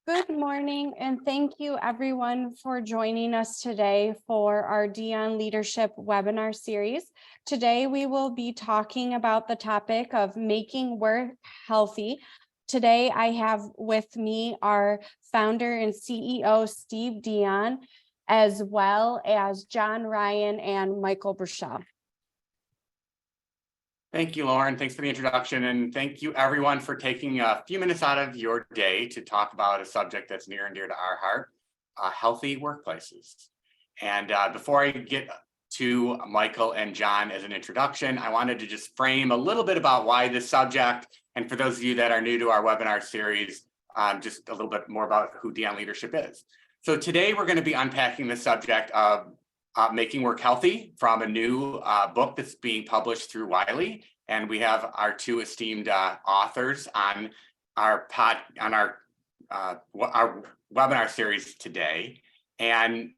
Good morning, and thank you everyone for joining us today for our Dion Leadership webinar series. Today, we will be talking about the topic of making work healthy. Today, I have with me our founder and CEO, Steve Dion, as well as John Ryan and Michael Burchell. Thank you, Lauren. Thanks for the introduction. And thank you everyone for taking a few minutes out of your day to talk about a subject that's near and dear to our heart, healthy workplaces. And before I get to Michael and John as an introduction, I wanted to just frame a little bit about why this subject, and for those of you that are new to our webinar series, just a little bit more about who Dion Leadership is. So today we're going to be unpacking the subject of Making Work Healthy from a new book that's being published through Wiley. And we have our two esteemed authors on our webinar series today. And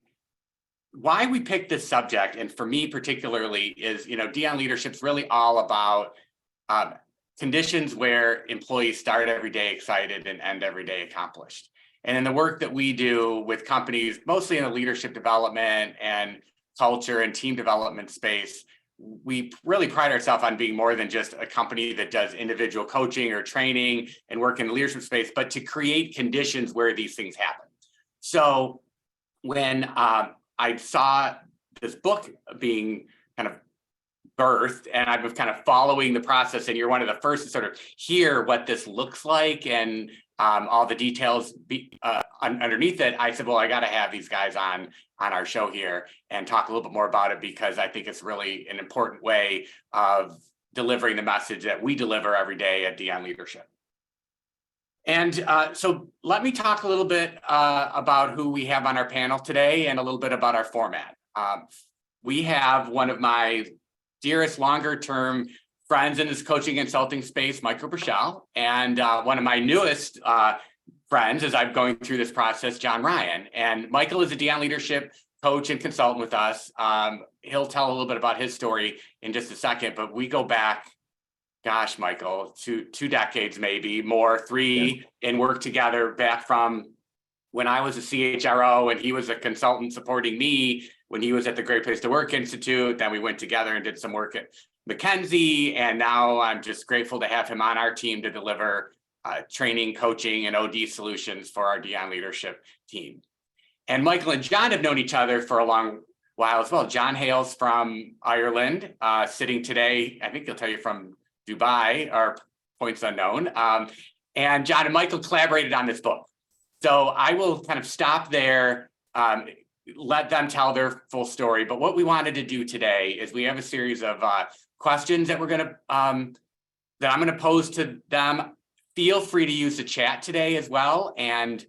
why we picked this subject, and for me particularly, is, Dion Leadership's really all about conditions where employees start every day excited and end every day accomplished. And in the work that we do with companies, mostly in the leadership development and culture and team development space, we really pride ourselves on being more than just a company that does individual coaching or training and work in the leadership space, but to create conditions where these things happen. So when I saw this book being kind of birthed, and I've been kind of following the process, and you're one of the first to sort of hear what this looks like and all the details underneath it, I said, well, I got to have these guys on our show here and talk a little bit more about it, because I think it's really an important way of delivering the message that we deliver every day at Dion Leadership. And so let me talk a little bit about who we have on our panel today and a little bit about our format. We have one of my dearest longer-term friends in this coaching and consulting space, Michael Burchell, and one of my newest friends as I'm going through this process, John Ryan. And Michael is a Dion Leadership coach and consultant with us. He'll tell a little bit about his story in just a second, but we go back, gosh, Michael, two decades, maybe more, three, and work together back from when I was a CHRO and he was a consultant supporting me when he was at the Great Place to Work Institute. Then we went together and did some work at McKinsey, and now I'm just grateful to have him on our team to deliver training, coaching, and OD solutions for our Dion Leadership team. And Michael and John have known each other for a long while as well. John hails from Ireland, sitting today, I think he'll tell you from Dubai, or points unknown. And John and Michael collaborated on this book. So I will kind of stop there, let them tell their full story. But what we wanted to do today is we have a series of questions that that I'm going to pose to them. Feel free to use the chat today as well and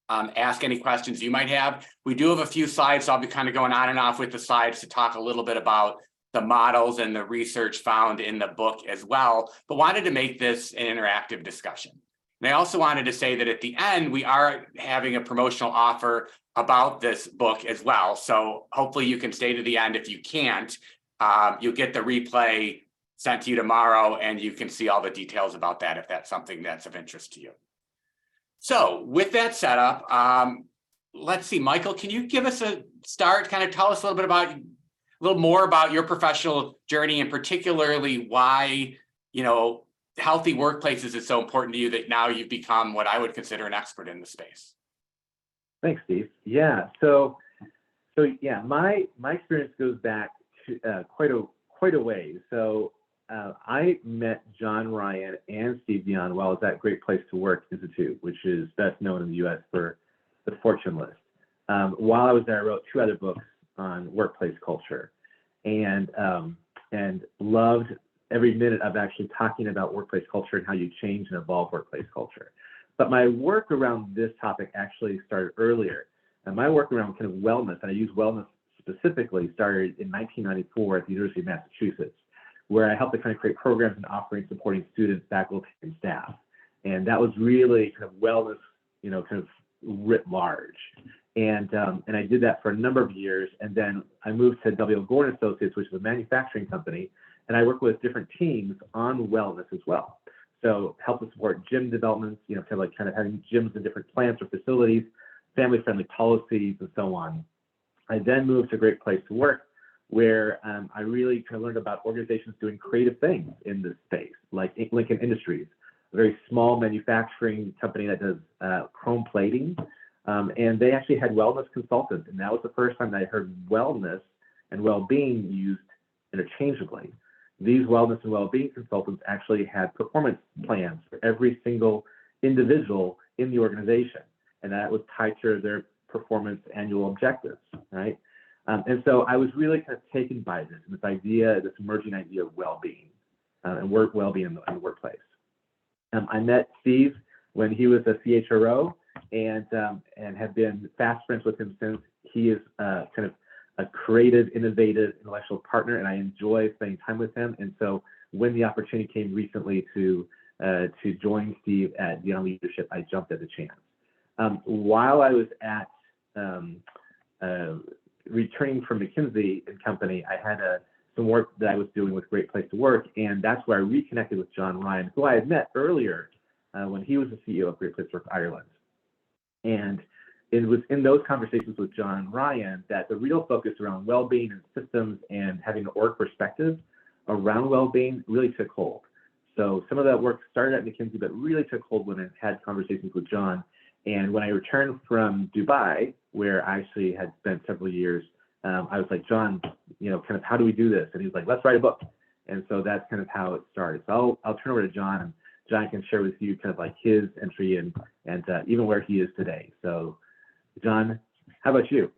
ask any questions you might have. We do have a few slides, so I'll be kind of going on and off with the slides to talk a little bit about the models and the research found in the book as well, but wanted to make this an interactive discussion. And I also wanted to say that at the end, we are having a promotional offer about this book as well. So hopefully you can stay to the end. If you can't, you'll get the replay sent to you tomorrow, and you can see all the details about that if that's something that's of interest to you. So with that set up, let's see, Michael, can you give us a start, kind of tell us a little more about your professional journey, and particularly why, healthy workplaces is so important to you that now you've become what I would consider an expert in the space. Thanks, Steve. Yeah. So yeah, my experience goes back to quite a ways. So I met John Ryan and Steve Dion while I was at Great Place to Work Institute, which is best known in the U.S. for the Fortune list. While I was there, I wrote 2 other books on workplace culture, and loved every minute of actually talking about workplace culture and how you change and evolve workplace culture. But my work around this topic actually started earlier. And my work around kind of wellness, and I use wellness specifically, started in 1994 at the University of Massachusetts, where I helped to kind of create programs and offerings supporting students, faculty, and staff. And that was really kind of wellness, kind of writ large. And I did that for a number of years. And then I moved to W. Gordon Associates, which is a manufacturing company. And I work with different teams on wellness as well. So help to support gym developments, kind of having gyms in different plants or facilities, family-friendly policies, and so on. I then moved to Great Place to Work, where I really kind of learned about organizations doing creative things in this space, like Lincoln Industries, a very small manufacturing company that does chrome plating. And they actually had wellness consultants. And that was the first time that I heard wellness and well-being used interchangeably. These wellness and well-being consultants actually had performance plans for every single individual in the organization. And that was tied to their performance annual objectives, right? And so I was really kind of taken by this idea, this emerging idea of well-being and work well-being in the workplace. I met Steve when he was a CHRO and have been fast friends with him since. He is kind of a creative, innovative, intellectual partner, and I enjoy spending time with him. And so when the opportunity came recently to join Steve at Beyond Leadership, I jumped at the chance. While I was at returning from McKinsey and Company, I had some work that I was doing with Great Place to Work, and that's where I reconnected with John Ryan, who I had met earlier when he was the CEO of Great Place to Work Ireland. And it was in those conversations with John Ryan that the real focus around well-being and systems and having an org perspective around well-being really took hold. So some of that work started at McKinsey, but really took hold when I had conversations with John. And when I returned from Dubai, where I actually had spent several years, I was like, John, kind of how do we do this? And he was like, let's write a book. And so that's kind of how it started. So I'll turn over to John, and John can share with you kind of like his entry and even where he is today. So John, how about you?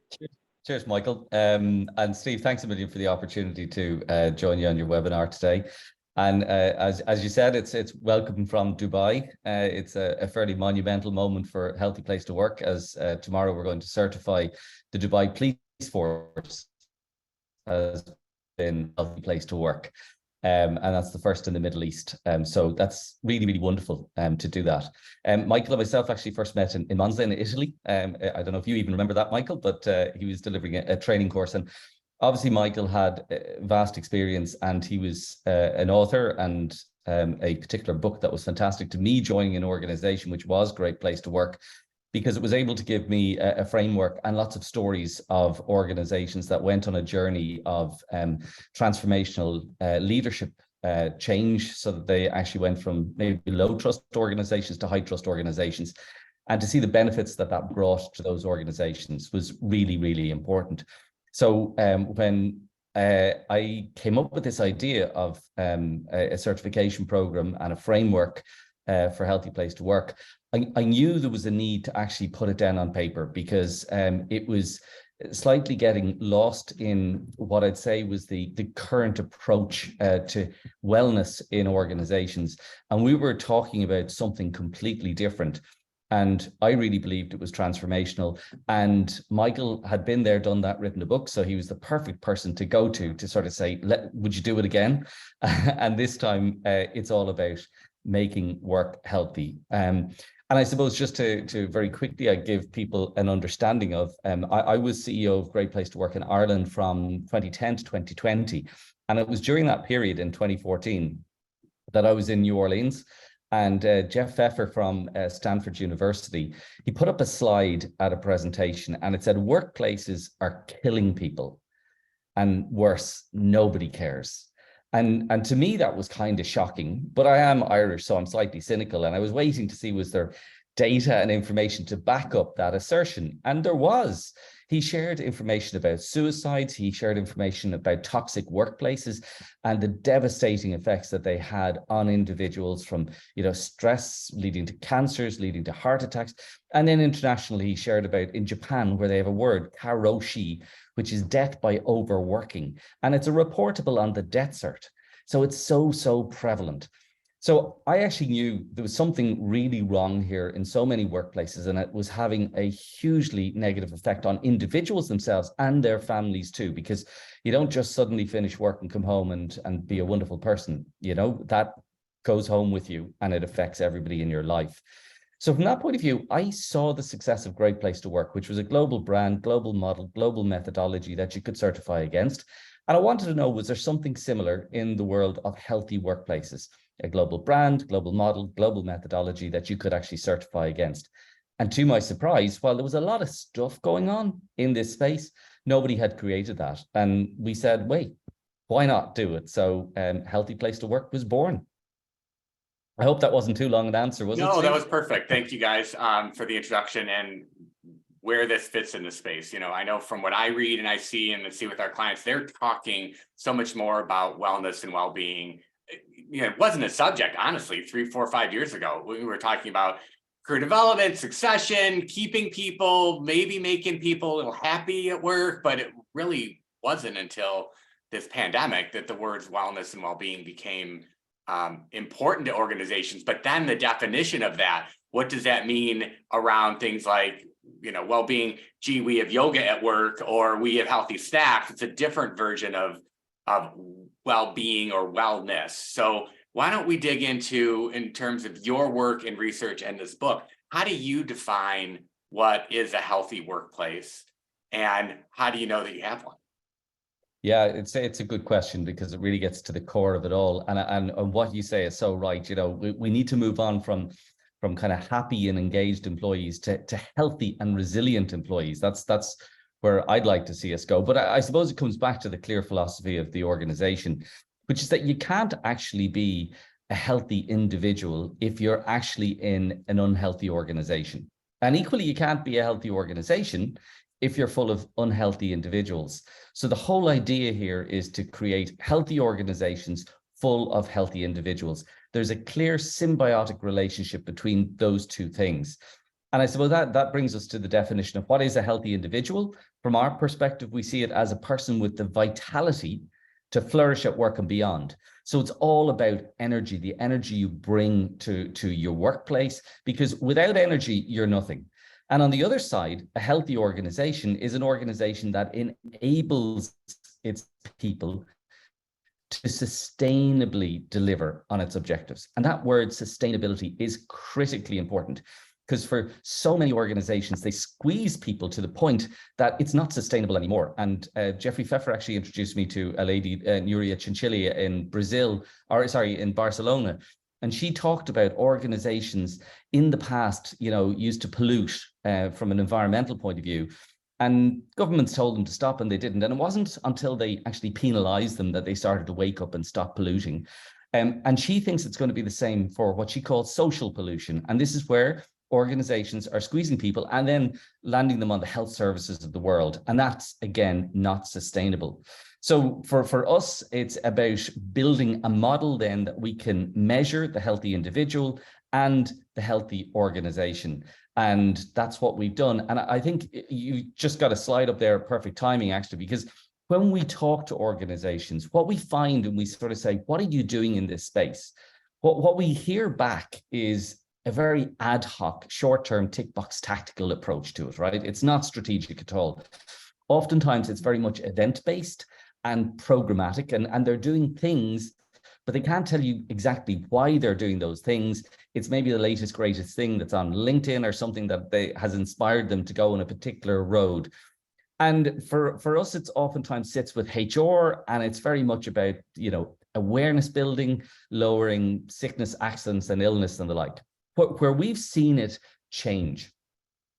Cheers, Michael. And Steve, thanks a million for the opportunity to join you on your webinar today. And as you said, it's welcome from Dubai. It's a fairly monumental moment for Healthy Place to Work, as tomorrow we're going to certify the Dubai Police Force as been Healthy Place to Work. And that's the first in the Middle East. So that's really, really wonderful to do that. Michael and myself actually first met in Monza in Italy. I don't know if you even remember that, Michael, but he was delivering a training course. And obviously, Michael had vast experience, and he was an author and a particular book that was fantastic to me, joining an organization which was a Great Place to Work, because it was able to give me a framework and lots of stories of organizations that went on a journey of transformational leadership change, so that they actually went from maybe low trust organizations to high trust organizations. And to see the benefits that brought to those organizations was really, really important. So when I came up with this idea of a certification program and a framework for Healthy Place to Work, I knew there was a need to actually put it down on paper, because it was slightly getting lost in what I'd say was the current approach to wellness in organizations. And we were talking about something completely different. And I really believed it was transformational. And Michael had been there, done that, written a book. So he was the perfect person to go to sort of say, would you do it again? And this time it's all about making work healthy. And I suppose just to very quickly, I give people an understanding of, I was CEO of Great Place to Work in Ireland from 2010 to 2020. And it was during that period in 2014 that I was in New Orleans. And Jeff Pfeffer from Stanford University, he put up a slide at a presentation, and it said, workplaces are killing people, and worse, nobody cares. And to me, that was kind of shocking, but I am Irish, so I'm slightly cynical. And I was waiting to see, was there data and information to back up that assertion? And there was. He shared information about suicides. He shared information about toxic workplaces and the devastating effects that they had on individuals, from, stress leading to cancers, leading to heart attacks. And then internationally, he shared about in Japan, where they have a word, karoshi, which is death by overworking. And it's a reportable on the death cert. So it's so prevalent. So I actually knew there was something really wrong here in so many workplaces, and it was having a hugely negative effect on individuals themselves and their families too, because you don't just suddenly finish work and come home and be a wonderful person. That goes home with you, and it affects everybody in your life. So from that point of view, I saw the success of Great Place to Work, which was a global brand, global model, global methodology that you could certify against. And I wanted to know, was there something similar in the world of healthy workplaces? a global brand, global model, global methodology that you could actually certify against. And to my surprise, while there was a lot of stuff going on in this space, nobody had created that. And we said, wait, why not do it? So Healthy Place to Work was born. I hope that wasn't too long an answer, was it? No, Steve? that was perfect. Thank you guys for the introduction and where this fits in the space. You know, I know from what I read and I see and see with our clients, they're talking so much more about wellness and well-being. You know, it wasn't a subject, honestly, 3, 4, 5 years ago. We were talking about career development, succession, keeping people, maybe making people a little happy at work, but it really wasn't until this pandemic that the words wellness and well-being became important to organizations. But then the definition of that, what does that mean around things like, you know, well-being? Gee, we have yoga at work, or we have healthy snacks. It's a different version of well-being or wellness. So why don't we dig into, in terms of your work and research and this book, how do you define what is a healthy workplace, and how do you know that you have one? Yeah, it's a good question, because it really gets to the core of it all. And what you say is so right. You know, we need to move on from kind of happy and engaged employees to healthy and resilient employees. That's where I'd like to see us go. But I suppose it comes back to the clear philosophy of the organization, which is that you can't actually be a healthy individual if you're actually in an unhealthy organization. And equally, you can't be a healthy organization if you're full of unhealthy individuals. So the whole idea here is to create healthy organizations full of healthy individuals. There's a clear symbiotic relationship between those two things. And I suppose that brings us to the definition of what is a healthy individual. From our perspective, we see it as a person with the vitality to flourish at work and beyond. So it's all about energy, the energy you bring to your workplace, because without energy, you're nothing. And on the other side, a healthy organization is an organization that enables its people to sustainably deliver on its objectives. And that word sustainability is critically important, because for so many organizations, they squeeze people to the point that it's not sustainable anymore. And Jeffrey Pfeffer actually introduced me to a lady, Nuria Chinchilla in in Barcelona. And she talked about organizations in the past, you know, used to pollute from an environmental point of view. And governments told them to stop, and they didn't. And it wasn't until they actually penalized them that they started to wake up and stop polluting. And she thinks it's going to be the same for what she calls social pollution. And this is where organizations are squeezing people and then landing them on the health services of the world. And that's, again, not sustainable. So for us, it's about building a model then that we can measure the healthy individual and the healthy organization. And that's what we've done. And I think you just got a slide up there, perfect timing, actually, because when we talk to organizations, what we find, and we sort of say, what are you doing in this space? What we hear back is a very ad hoc, short-term, tick box tactical approach to it, right? It's not strategic at all. Oftentimes, it's very much event-based and programmatic, and they're doing things, but they can't tell you exactly why they're doing those things. It's maybe the latest, greatest thing that's on LinkedIn or something that has inspired them to go on a particular road. And for us, it's oftentimes sits with HR, and it's very much about, you know, awareness building, lowering sickness, accidents, and illness and the like. Where we've seen it change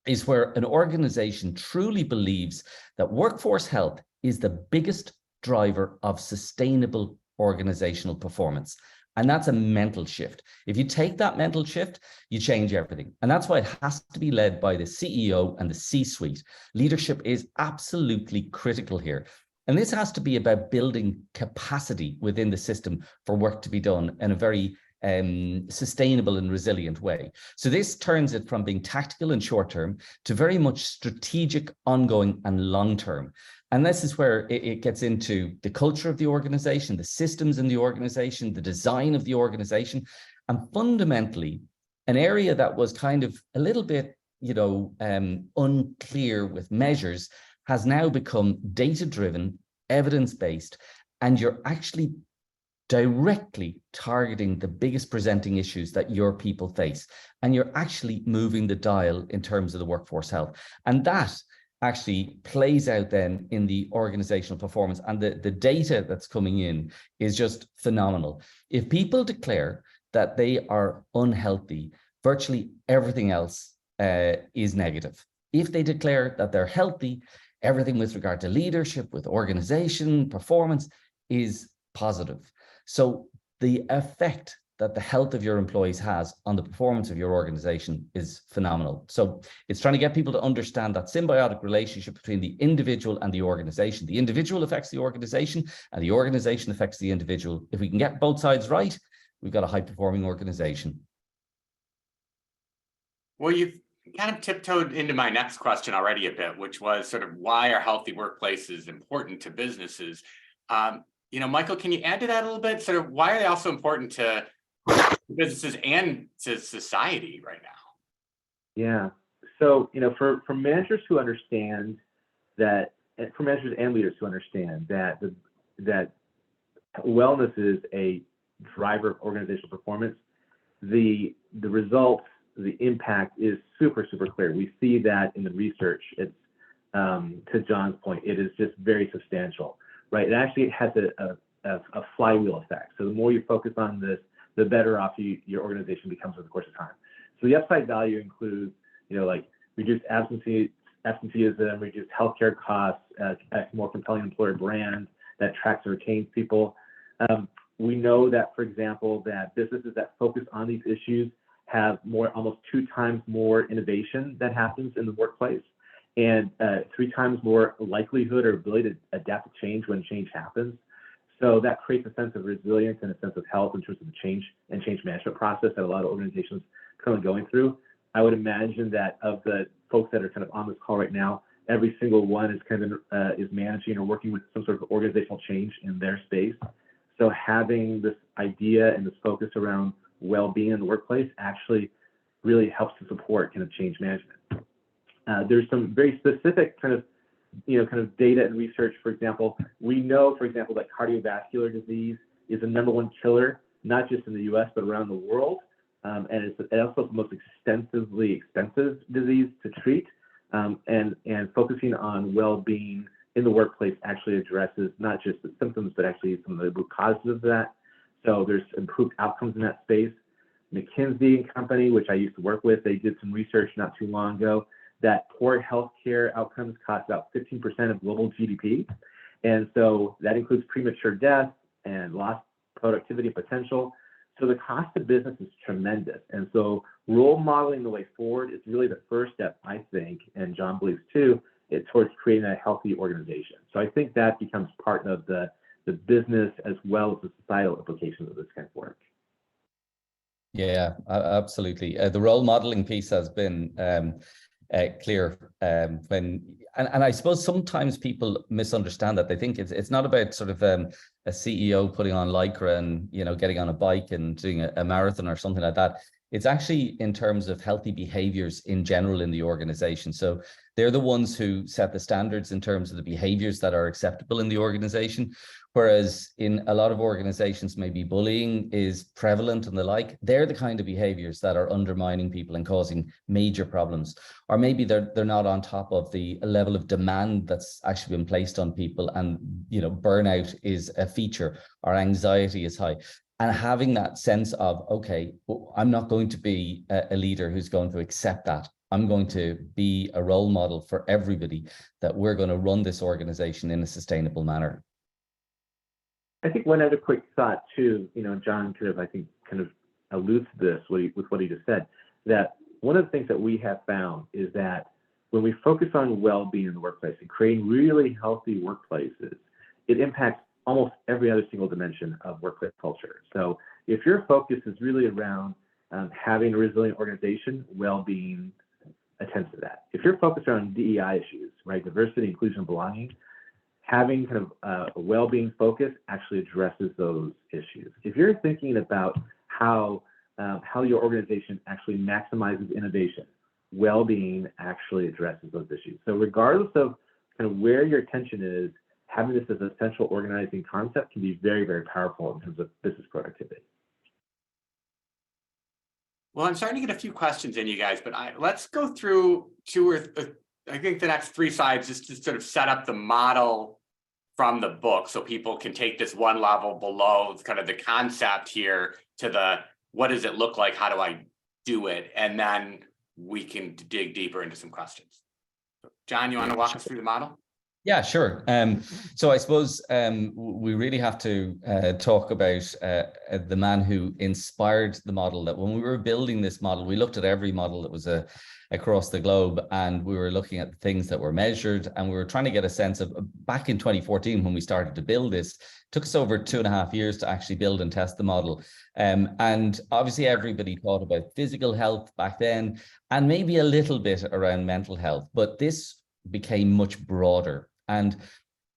is where an organization truly believes that workforce health is the biggest driver of sustainable organizational performance. And that's a mental shift. If you take that mental shift, you change everything. And that's why it has to be led by the CEO and the C-suite. Leadership is absolutely critical here. And this has to be about building capacity within the system for work to be done in a very sustainable and resilient way. So this turns it from being tactical and short-term to very much strategic, ongoing, and long-term. And this is where it gets into the culture of the organization, the systems in the organization, the design of the organization, and fundamentally, an area that was kind of a little bit, you know, unclear with measures has now become data-driven, evidence-based, and you're actually directly targeting the biggest presenting issues that your people face. And you're actually moving the dial in terms of the workforce health. And that actually plays out then in the organizational performance. And the data that's coming in is just phenomenal. If people declare that they are unhealthy, virtually everything else is negative. If they declare that they're healthy, everything with regard to leadership, with organization, performance is positive. So the effect that the health of your employees has on the performance of your organization is phenomenal. So it's trying to get people to understand that symbiotic relationship between the individual and the organization. The individual affects the organization and the organization affects the individual. If we can get both sides right, we've got a high-performing organization. Well, you've kind of tiptoed into my next question already a bit, which was sort of why are healthy workplaces important to businesses? Michael, can you add to that a little bit? Sort of why are they also important to businesses and to society right now? Yeah. So, for managers who understand that, for managers and leaders who understand that that wellness is a driver of organizational performance, the results, the impact is super, super clear. We see that in the research. It's to John's point, it is just very substantial, right? It actually has a flywheel effect. So the more you focus on this, the better off your organization becomes over the course of time. So the upside value includes, like reduced absenteeism, reduced healthcare costs, a more compelling employer brand that attracts and retains people. We know that, for example, that businesses that focus on these issues have almost 2 times more innovation that happens in the workplace, and 3 times more likelihood or ability to adapt to change when change happens. So that creates a sense of resilience and a sense of health in terms of the change management process that a lot of organizations are currently going through. I would imagine that of the folks that are kind of on this call right now, every single one is kind of is managing or working with some sort of organizational change in their space. So having this idea and this focus around well-being in the workplace actually really helps to support kind of change management. There's some very specific kind of data and research. For example, we know, that cardiovascular disease is the #1 killer, not just in the U.S., but around the world. And it's also the most extensively expensive disease to treat. And focusing on well-being in the workplace actually addresses not just the symptoms, but actually some of the root causes of that. So there's improved outcomes in that space. McKinsey and Company, which I used to work with, they did some research not too long ago that poor healthcare outcomes cost about 15% of global GDP. And so that includes premature death and lost productivity potential. So the cost of business is tremendous. And so role modeling the way forward is really the first step, I think, and John believes too, towards creating a healthy organization. So I think that becomes part of the business as well as the societal implications of this kind of work. Yeah, absolutely. The role modeling piece has been clear and I suppose sometimes people misunderstand that. They think it's not about sort of a CEO putting on Lycra and getting on a bike and doing a marathon or something like that. It's actually in terms of healthy behaviors in general in the organization. So they're the ones who set the standards in terms of the behaviors that are acceptable in the organization. Whereas in a lot of organizations, maybe bullying is prevalent and the like. They're the kind of behaviors that are undermining people and causing major problems. Or maybe they're not on top of the level of demand that's actually been placed on people, and burnout is a feature, or anxiety is high. And having that sense of, okay, I'm not going to be a leader who's going to accept that. I'm going to be a role model for everybody, that we're going to run this organization in a sustainable manner. I think one other quick thought too, John kind of alludes to this with what he just said, that one of the things that we have found is that when we focus on well-being in the workplace and creating really healthy workplaces, it impacts almost every other single dimension of workplace culture. So if your focus is really around having a resilient organization, well-being attends to that. If you're focused on DEI issues, right, diversity, inclusion, belonging, having kind of a well-being focus actually addresses those issues. If you're thinking about how your organization actually maximizes innovation, well-being actually addresses those issues. So regardless of kind of where your attention is, having this as a central organizing concept can be very, very powerful in terms of business productivity. Well, I'm starting to get a few questions in, you guys, but let's go through 2 or I think the next 3 slides is to sort of set up the model from the book so people can take this one level below kind of the concept here to the what does it look like? How do I do it? And then we can dig deeper into some questions. John, you want to walk us through the model? Yeah, sure. So I suppose we really have to talk about the man who inspired the model. That when we were building this model, we looked at every model that was across the globe, and we were looking at things that were measured, and we were trying to get a sense of, back in 2014 when we started to build this, took us over 2.5 years to actually build and test the model. And obviously everybody thought about physical health back then, and maybe a little bit around mental health, but this became much broader. And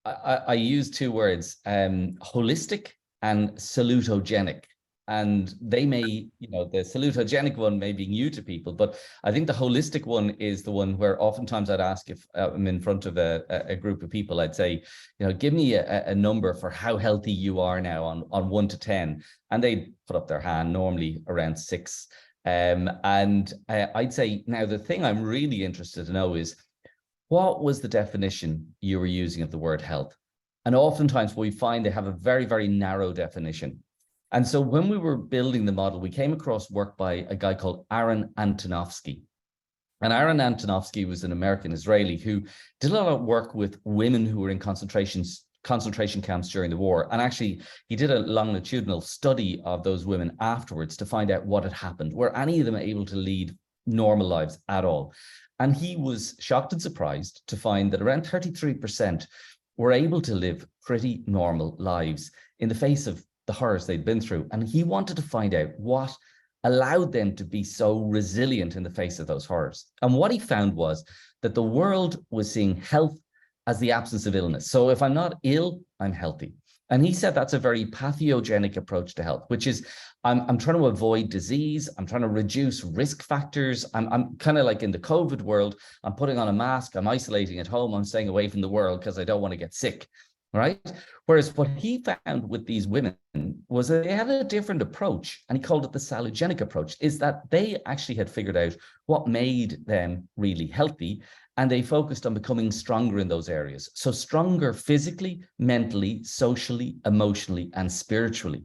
I use 2 words, holistic and salutogenic. And they may, the salutogenic one may be new to people, but I think the holistic one is the one where oftentimes I'd ask, if I'm in front of a group of people, I'd say, give me a number for how healthy you are now on 1 to 10. And they put up their hand, normally around 6. And I'd say, now the thing I'm really interested to know is, what was the definition you were using of the word health? And oftentimes we find they have a very, very narrow definition. And so when we were building the model, we came across work by a guy called Aaron Antonovsky. And Aaron Antonovsky was an American Israeli who did a lot of work with women who were in concentration camps during the war. And actually, he did a longitudinal study of those women afterwards to find out what had happened. Were any of them able to lead normal lives at all? And he was shocked and surprised to find that around 33% were able to live pretty normal lives in the face of the horrors they'd been through. And he wanted to find out what allowed them to be so resilient in the face of those horrors. And what he found was that the world was seeing health as the absence of illness. So if I'm not ill, I'm healthy. And he said that's a very pathogenic approach to health, which is I'm trying to avoid disease. I'm trying to reduce risk factors. I'm kind of like in the COVID world. I'm putting on a mask. I'm isolating at home. I'm staying away from the world because I don't want to get sick. Right. Whereas what he found with these women was that they had a different approach, and he called it the salutogenic approach, is that they actually had figured out what made them really healthy, and they focused on becoming stronger in those areas. So stronger physically, mentally, socially, emotionally, and spiritually.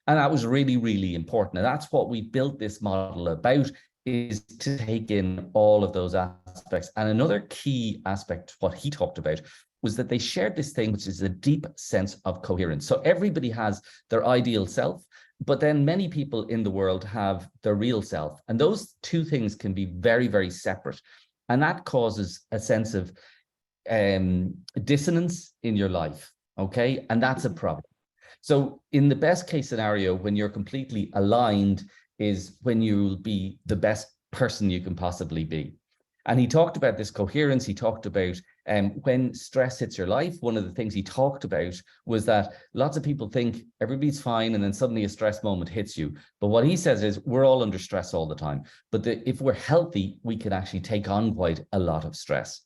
And that was really, really important. And that's what we built this model about, is to take in all of those aspects. And another key aspect, what he talked about, was that they shared this thing, which is a deep sense of coherence. So everybody has their ideal self, but then many people in the world have their real self. And those 2 things can be very, very separate. And that causes a sense of dissonance in your life, okay? And that's a problem. So in the best case scenario, when you're completely aligned, is when you'll be the best person you can possibly be. And he talked about this coherence. He talked about when stress hits your life, one of the things he talked about was that lots of people think everybody's fine and then suddenly a stress moment hits you. But what he says is we're all under stress all the time. But if we're healthy, we can actually take on quite a lot of stress.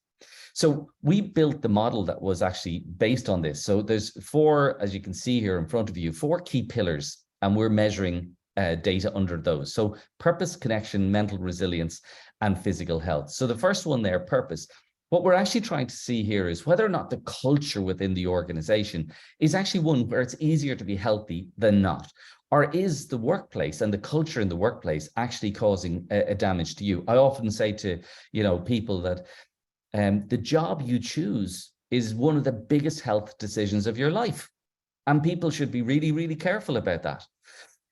So we built the model that was actually based on this. So there's 4, as you can see here in front of you, 4 key pillars, and we're measuring data under those. So purpose, connection, mental resilience, and physical health. So the first one there, purpose. What we're actually trying to see here is whether or not the culture within the organization is actually one where it's easier to be healthy than not. Or is the workplace and the culture in the workplace actually causing a damage to you? I often say to people that the job you choose is one of the biggest health decisions of your life. And people should be really, really careful about that.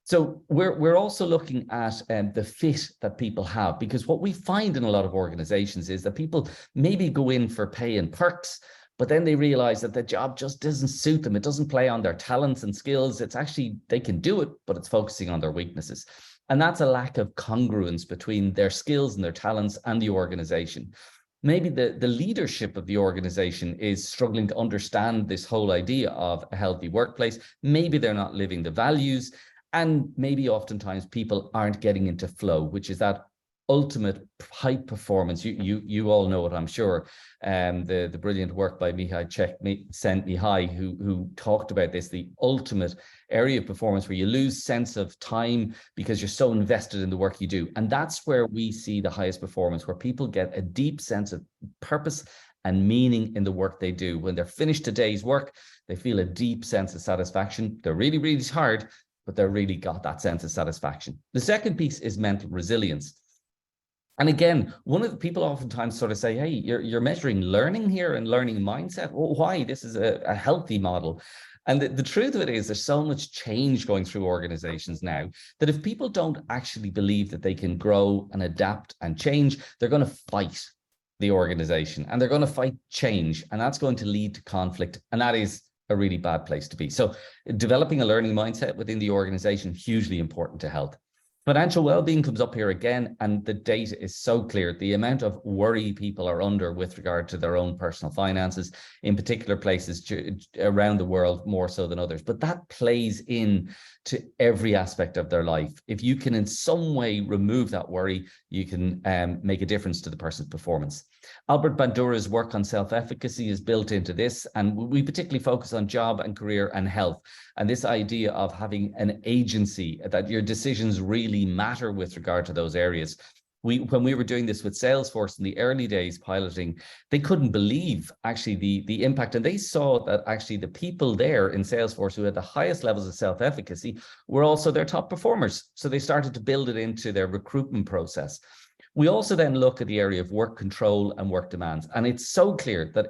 So we're also looking at the fit that people have, because what we find in a lot of organizations is that people maybe go in for pay and perks, but then they realize that the job just doesn't suit them. It doesn't play on their talents and skills. It's actually, they can do it, but it's focusing on their weaknesses. And that's a lack of congruence between their skills and their talents and the organization. Maybe the leadership of the organization is struggling to understand this whole idea of a healthy workplace. Maybe they're not living the values. And maybe oftentimes people aren't getting into flow, which is that ultimate high performance. You all know it, I'm sure. The brilliant work by Mihai Csikszentmihalyi, who talked about this, the ultimate area of performance where you lose sense of time because you're so invested in the work you do. And that's where we see the highest performance, where people get a deep sense of purpose and meaning in the work they do. When they're finished a day's work, they feel a deep sense of satisfaction. They're really, really tired, but they've really got that sense of satisfaction. The second piece is mental resilience. And again, one of the people oftentimes sort of say, hey, you're measuring learning here and learning mindset. Well, why? This is a healthy model. And the truth of it is there's so much change going through organizations now that if people don't actually believe that they can grow and adapt and change, they're going to fight the organization and they're going to fight change. And that's going to lead to conflict. And that is a really bad place to be. So developing a learning mindset within the organization, hugely important to health. Financial well-being comes up here again, and the data is so clear. The amount of worry people are under with regard to their own personal finances, in particular places around the world, more so than others. But that plays in to every aspect of their life. If you can in some way remove that worry, you can make a difference to the person's performance. Albert Bandura's work on self-efficacy is built into this, and we particularly focus on job and career and health. And this idea of having an agency, that your decisions really matter with regard to those areas. When we were doing this with Salesforce in the early days piloting, they couldn't believe actually the impact. And they saw that actually the people there in Salesforce who had the highest levels of self-efficacy were also their top performers. So they started to build it into their recruitment process. We also then look at the area of work control and work demands. And it's so clear that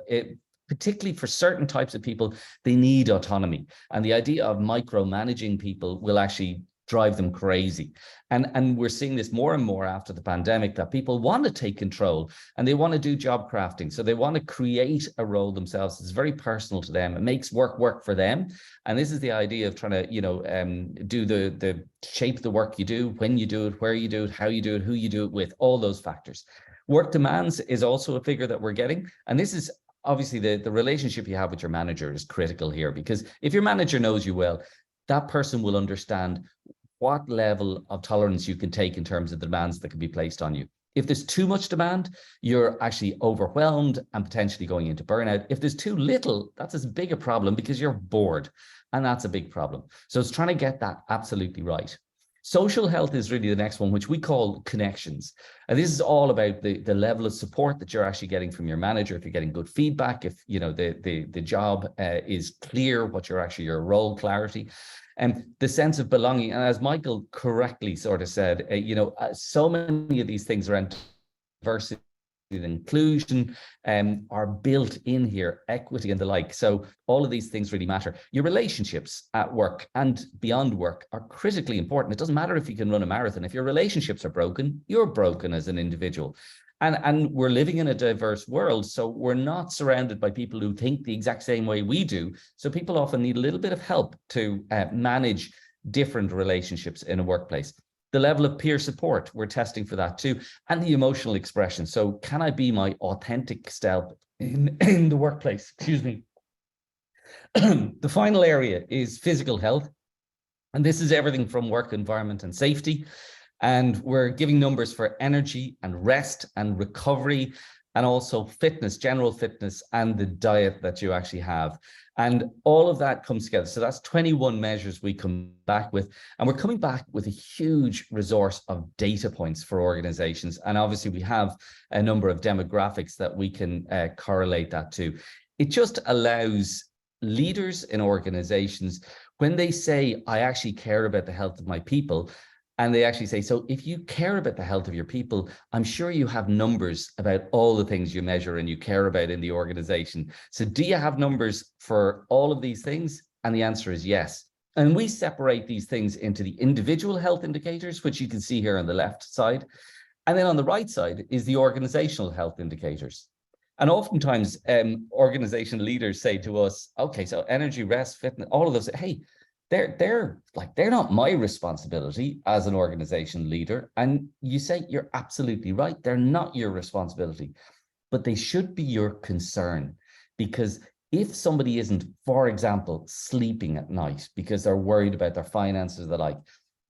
particularly for certain types of people, they need autonomy. And the idea of micromanaging people will actually drive them crazy. And we're seeing this more and more after the pandemic, that people want to take control and they want to do job crafting. So they want to create a role themselves. It's very personal to them. It makes work for them. And this is the idea of trying to, do the shape the work you do, when you do it, where you do it, how you do it, who you do it with, all those factors. Work demands is also a figure that we're getting. And this is obviously the relationship you have with your manager is critical here, because if your manager knows you well, that person will understand what level of tolerance you can take in terms of the demands that can be placed on you. If there's too much demand, you're actually overwhelmed and potentially going into burnout. If there's too little, that's as big a problem because you're bored, and that's a big problem. So it's trying to get that absolutely right. Social health is really the next one, which we call connections. And this is all about the level of support that you're actually getting from your manager, if you're getting good feedback, if the job is clear, what your role clarity, and the sense of belonging. And as Michael correctly sort of said, so many of these things around diversity and inclusion are built in here, equity and the like. So all of these things really matter. Your relationships at work and beyond work are critically important. It doesn't matter if you can run a marathon. If your relationships are broken, you're broken as an individual. And we're living in a diverse world, so we're not surrounded by people who think the exact same way we do. So people often need a little bit of help to manage different relationships in a workplace. The level of peer support, we're testing for that too, and the emotional expression. So can I be my authentic self in the workplace? Excuse me. The final area is physical health. And this is everything from work environment and safety. And we're giving numbers for energy and rest and recovery, and also fitness, general fitness, and the diet that you actually have. And all of that comes together. So that's 21 measures we come back with. And we're coming back with a huge resource of data points for organizations. And obviously we have a number of demographics that we can correlate that to. It just allows leaders in organizations, when they say, I actually care about the health of my people, and they actually say, so if you care about the health of your people, I'm sure you have numbers about all the things you measure and you care about in the organization. So do you have numbers for all of these things? And the answer is yes. And we separate these things into the individual health indicators, which you can see here on the left side. And then on the right side is the organizational health indicators. And oftentimes organization leaders say to us, okay, so energy, rest, fitness, all of those, hey, they're not my responsibility as an organization leader. And you say, you're absolutely right. They're not your responsibility, but they should be your concern. Because if somebody isn't, for example, sleeping at night because they're worried about their finances or the like,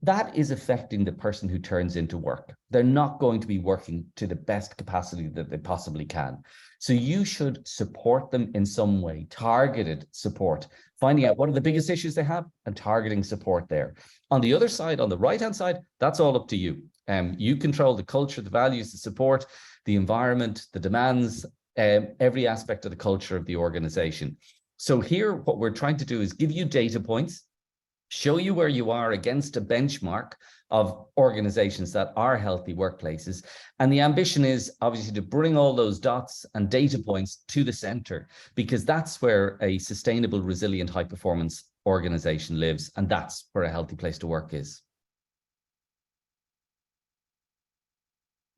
that is affecting the person who turns into work. They're not going to be working to the best capacity that they possibly can. So you should support them in some way, targeted support, finding out what are the biggest issues they have and targeting support there. On the other side, on the right-hand side, that's all up to you. You control the culture, the values, the support, the environment, the demands, every aspect of the culture of the organization. So here, what we're trying to do is give you data points, show you where you are against a benchmark of organizations that are healthy workplaces. And the ambition is obviously to bring all those dots and data points to the center, because that's where a sustainable, resilient, high performance organization lives. And that's where a healthy place to work is.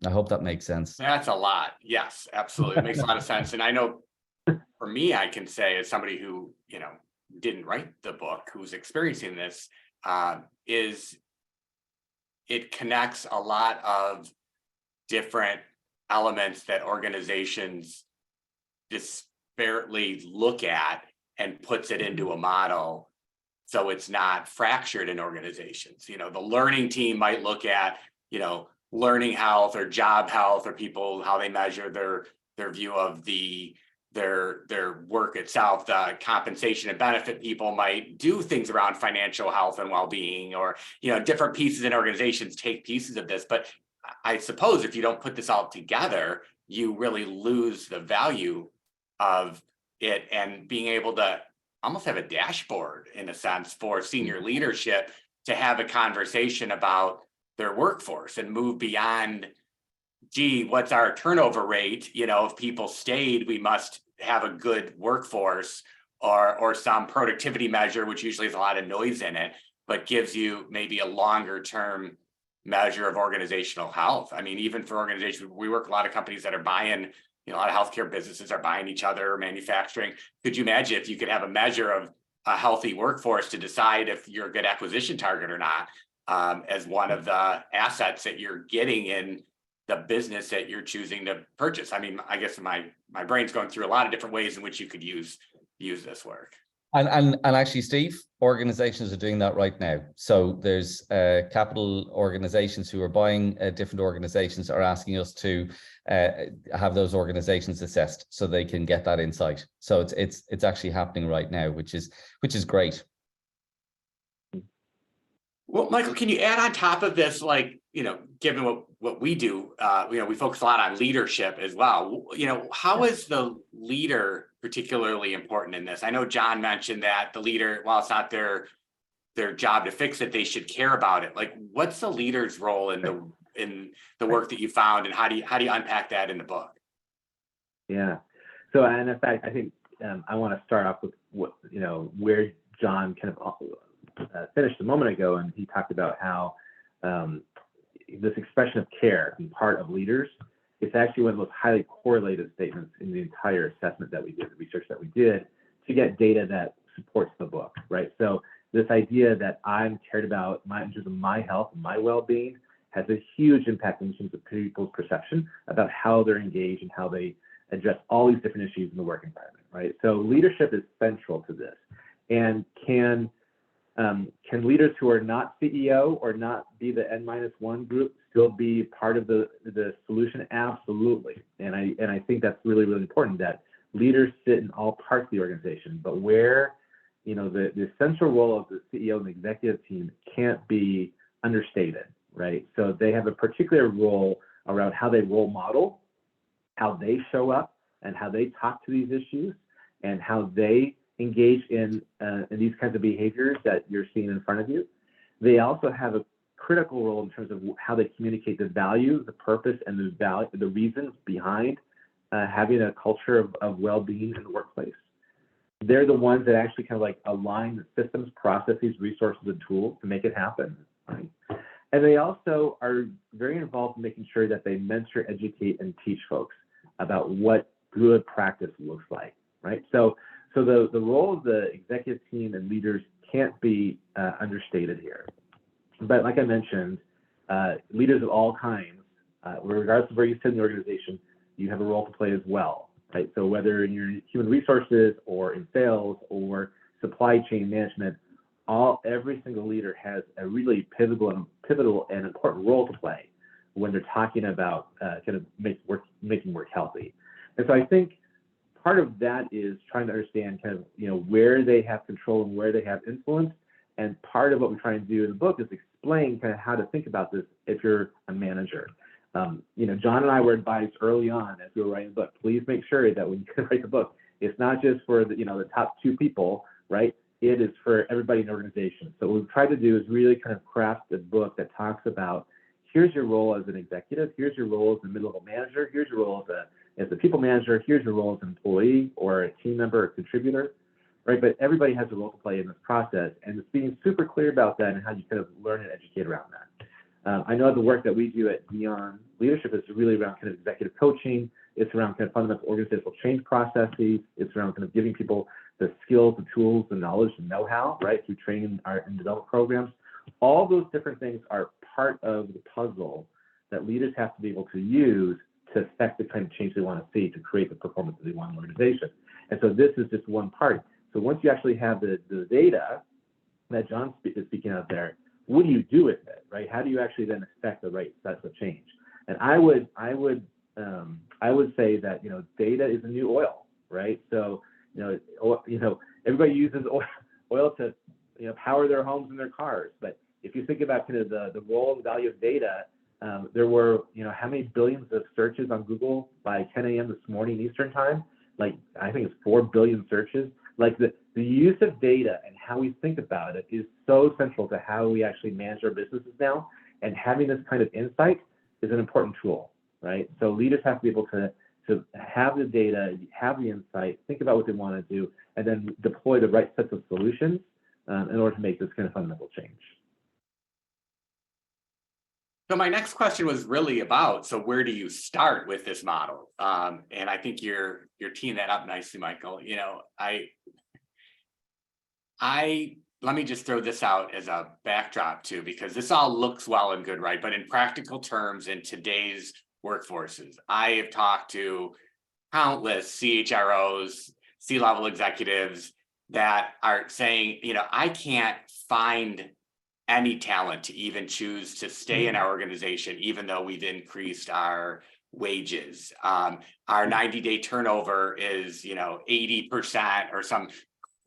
I hope that makes sense. That's a lot. Yes, absolutely. It makes a lot of sense. And I know for me, I can say as somebody who, didn't write the book, who's experiencing this, is it connects a lot of different elements that organizations disparately look at and puts it into a model. So it's not fractured in organizations. The learning team might look at, learning health or job health, or people, how they measure their view of their work itself. The compensation and benefit people might do things around financial health and well-being, or different pieces in organizations take pieces of this. But I suppose if you don't put this all together, you really lose the value of it, and being able to almost have a dashboard in a sense for senior leadership to have a conversation about their workforce and move beyond, gee, what's our turnover rate? If people stayed, we must have a good workforce, or some productivity measure, which usually has a lot of noise in it, but gives you maybe a longer term measure of organizational health. I mean, even for organizations, we work with a lot of companies that are buying, a lot of healthcare businesses are buying each other, manufacturing. Could you imagine if you could have a measure of a healthy workforce to decide if you're a good acquisition target or not, as one of the assets that you're getting in the business that you're choosing to purchase? I mean, I guess my brain's going through a lot of different ways in which you could use this work. And actually, Steve, organizations are doing that right now. So there's capital organizations who are buying different organizations are asking us to have those organizations assessed so they can get that insight. So it's actually happening right now, which is great. Well, Michael, can you add on top of this, given what we do, we focus a lot on leadership as well. How is the leader particularly important in this? I know John mentioned that the leader, while it's not their job to fix it, they should care about it. What's the leader's role in the work that you found, and how do you unpack that in the book? Yeah. So, and in fact, I think I want to start off with where John kind of finished a moment ago, and he talked about how this expression of care being part of leaders, it's actually one of the most highly correlated statements in the entire assessment that we did, the research that we did, to get data that supports the book, right? So this idea that I'm cared about in terms of my health, my well-being, has a huge impact in terms of people's perception about how they're engaged and how they address all these different issues in the work environment, right? So leadership is central to this. And can leaders who are not CEO or not be the N-1 group still be part of the solution? Absolutely. And I think that's really, really important, that leaders sit in all parts of the organization, but where, the central role of the CEO and the executive team can't be understated, right? So they have a particular role around how they role model, how they show up, and how they talk to these issues, and how they engage in these kinds of behaviors that you're seeing in front of you. They also have a critical role in terms of how they communicate the value, the purpose, and the reasons behind having a culture of well-being in the workplace. They're the ones that actually kind of align the systems, processes, resources, and tools to make it happen, right? And they also are very involved in making sure that they mentor, educate, and teach folks about what good practice looks like, right? So the role of the executive team and leaders can't be understated here. But like I mentioned, leaders of all kinds, regardless of where you sit in the organization, you have a role to play as well, right? So whether in your human resources or in sales or supply chain management every single leader has a really pivotal and important role to play when they're talking about kind of making work healthy. And so I think part of that is trying to understand kind of, you know, where they have control and where they have influence. And part of what we try and do in the book is explain kind of how to think about this if you're a manager. You know, John and I were advised early on as we were writing the book, please make sure that when you write the book, it's not just for the, you know, the top 2 people, right? It is for everybody in the organization. So what we've tried to do is really kind of craft a book that talks about, here's your role as an executive, here's your role as a mid-level manager, here's your role as a people manager, here's your role as an employee or a team member or contributor, right? But everybody has a role to play in this process, and it's being super clear about that and how you kind of learn and educate around that. I know the work that we do at Beyond Leadership is really around kind of executive coaching. It's around kind of fundamental organizational change processes. It's around kind of giving people the skills, the tools, the knowledge, the know-how, right, through training and development programs. All those different things are part of the puzzle that leaders have to be able to use to affect the kind of change they want to see to create the performance that they want in an organization. And so this is just one part. So once you actually have the data that John is speaking out there, what do you do with it, right? How do you actually then affect the right sets of change? And I would say that, you know, data is the new oil, right? So, you know, everybody uses oil to, you know, power their homes and their cars. But if you think about kind of the role and value of data, there were, you know, how many billions of searches on Google by 10 a.m. this morning Eastern time? Like, I think it's 4 billion searches. Like the use of data and how we think about it is so central to how we actually manage our businesses now. And having this kind of insight is an important tool, right? So leaders have to be able to have the data, have the insight, think about what they want to do, and then deploy the right sets of solutions in order to make this kind of fundamental change. So my next question was really about, so where do you start with this model? And I think you're teeing that up nicely, Michael. You know, let me just throw this out as a backdrop too, because this all looks well and good, right? But in practical terms, in today's workforces, I have talked to countless CHROs, C-level executives that are saying, you know, I can't find any talent to even choose to stay in our organization, even though we've increased our wages. Our 90-day turnover is, you know, 80% or some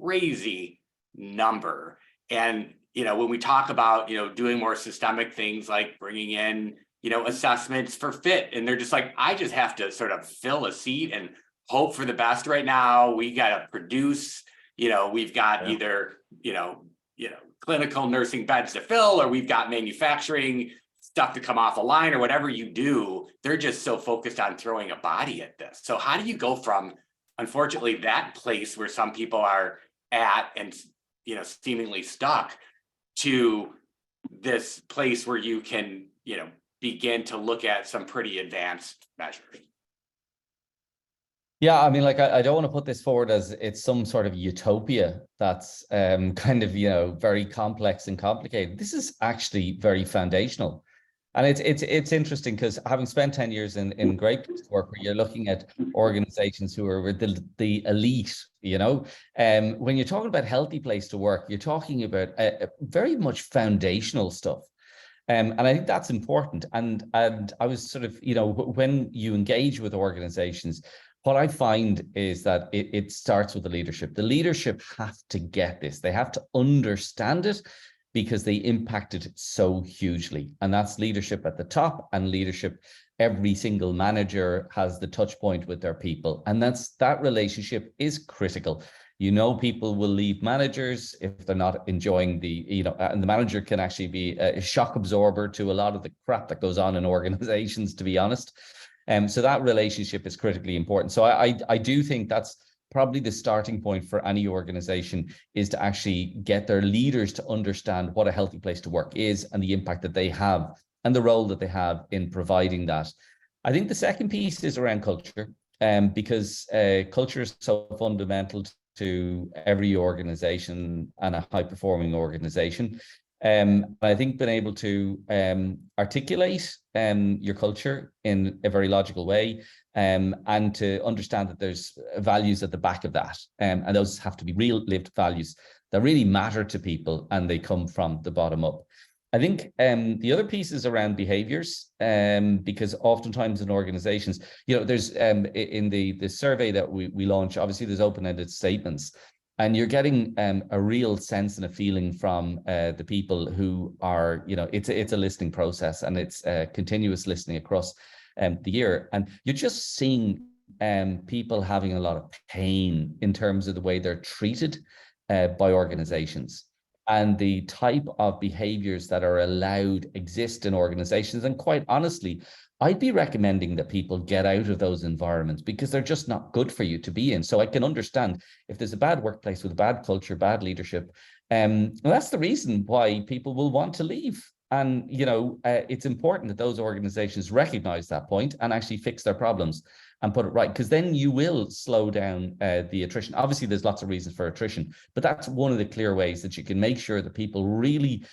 crazy number. And, you know, when we talk about, you know, doing more systemic things like bringing in, you know, assessments for fit, and they're just like, I just have to sort of fill a seat and hope for the best right now. We got to produce, you know, we've got either, you know, clinical nursing beds to fill, or we've got manufacturing stuff to come off a line, or whatever you do. They're just so focused on throwing a body at this. So how do you go from, unfortunately, that place where some people are at and, you know, seemingly stuck, to this place where you can, you know, begin to look at some pretty advanced measures? Yeah, I mean, like, I don't want to put this forward as it's some sort of utopia that's kind of, you know, very complex and complicated. This is actually very foundational. And it's interesting because having spent 10 years in great place to work, where you're looking at organizations who are the elite, you know, when you're talking about healthy place to work, you're talking about very much foundational stuff. And I think that's important. And I was sort of, you know, when you engage with organizations, what I find is that it starts with the leadership. The leadership have to get this. They have to understand it because they impact it so hugely. And that's leadership at the top, and leadership, every single manager has the touch point with their people. And that relationship is critical. You know, people will leave managers if they're not enjoying you know, and the manager can actually be a shock absorber to a lot of the crap that goes on in organizations, to be honest. So that relationship is critically important. So I do think that's probably the starting point for any organization, is to actually get their leaders to understand what a healthy place to work is and the impact that they have and the role that they have in providing that. I think the second piece is around culture, because culture is so fundamental to every organization and a high-performing organization. I think being able to articulate your culture in a very logical way, and to understand that there's values at the back of that, and those have to be real lived values. that really matter to people, and they come from the bottom up. I think the other piece is around behaviors, because oftentimes in organizations, there's in the survey that we launch, obviously there's open-ended statements, and you're getting a real sense and a feeling from the people who are, it's a listening process, and it's continuous listening across the year. And you're just seeing people having a lot of pain in terms of the way they're treated by organizations, and the type of behaviors that are allowed exist in organizations. And quite honestly, I'd be recommending that people get out of those environments, because they're just not good for you to be in. So I can understand if there's a bad workplace with a bad culture, bad leadership, well, that's the reason why people will want to leave. And, it's important that those organizations recognize that point and actually fix their problems and put it right, because then you will slow down the attrition. Obviously, there's lots of reasons for attrition, but that's one of the clear ways that you can make sure that people really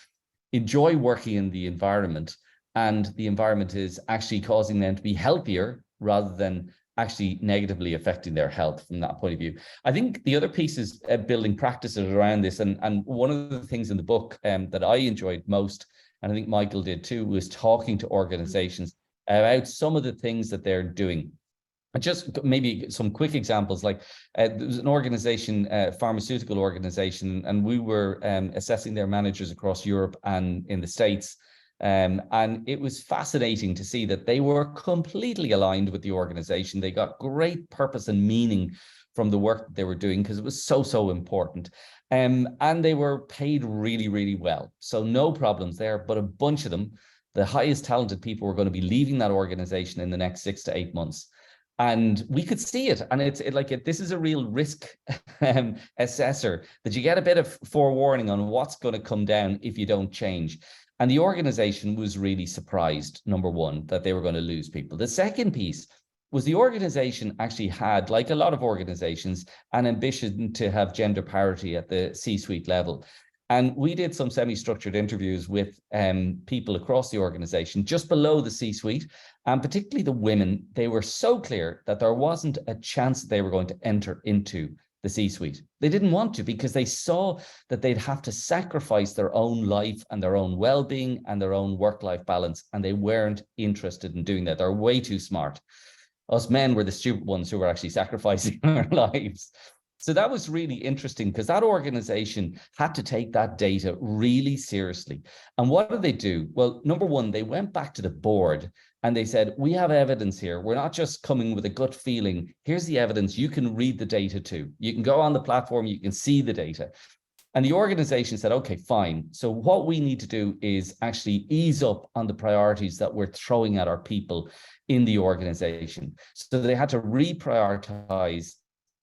enjoy working in the environment, and the environment is actually causing them to be healthier rather than actually negatively affecting their health from that point of view. I think the other piece is building practices around this. And one of the things in the book that I enjoyed most, and I think Michael did too, was talking to organizations about some of the things that they're doing. Just maybe some quick examples, like there was an organization, pharmaceutical organization, and we were assessing their managers across Europe and in the States. And it was fascinating to see that they were completely aligned with the organization. They got great purpose and meaning from the work that they were doing, because it was so important. And they were paid really, really well. So no problems there, but a bunch of them, the highest talented people, were going to be leaving that organization in the next 6 to 8 months. And we could see it. And this is a real risk assessor, that you get a bit of forewarning on what's going to come down if you don't change. And the organization was really surprised, number one, that they were going to lose people. The second piece was the organization actually had, like a lot of organizations, an ambition to have gender parity at the C-suite level. And we did some semi-structured interviews with people across the organization, just below the C-suite, and particularly the women. They were so clear that there wasn't a chance that they were going to enter into the C-suite. They didn't want to, because they saw that they'd have to sacrifice their own life and their own well-being and their own work-life balance, and they weren't interested in doing that. They're way too smart. Us men were the stupid ones who were actually sacrificing our lives. So that was really interesting, because that organization had to take that data really seriously. And what did they do? Well, number one, they went back to the board and they said, we have evidence here. We're not just coming with a gut feeling. Here's the evidence. You can read the data too. You can go on the platform, you can see the data. And the organization said, okay, fine. So what we need to do is actually ease up on the priorities that we're throwing at our people in the organization. So they had to reprioritize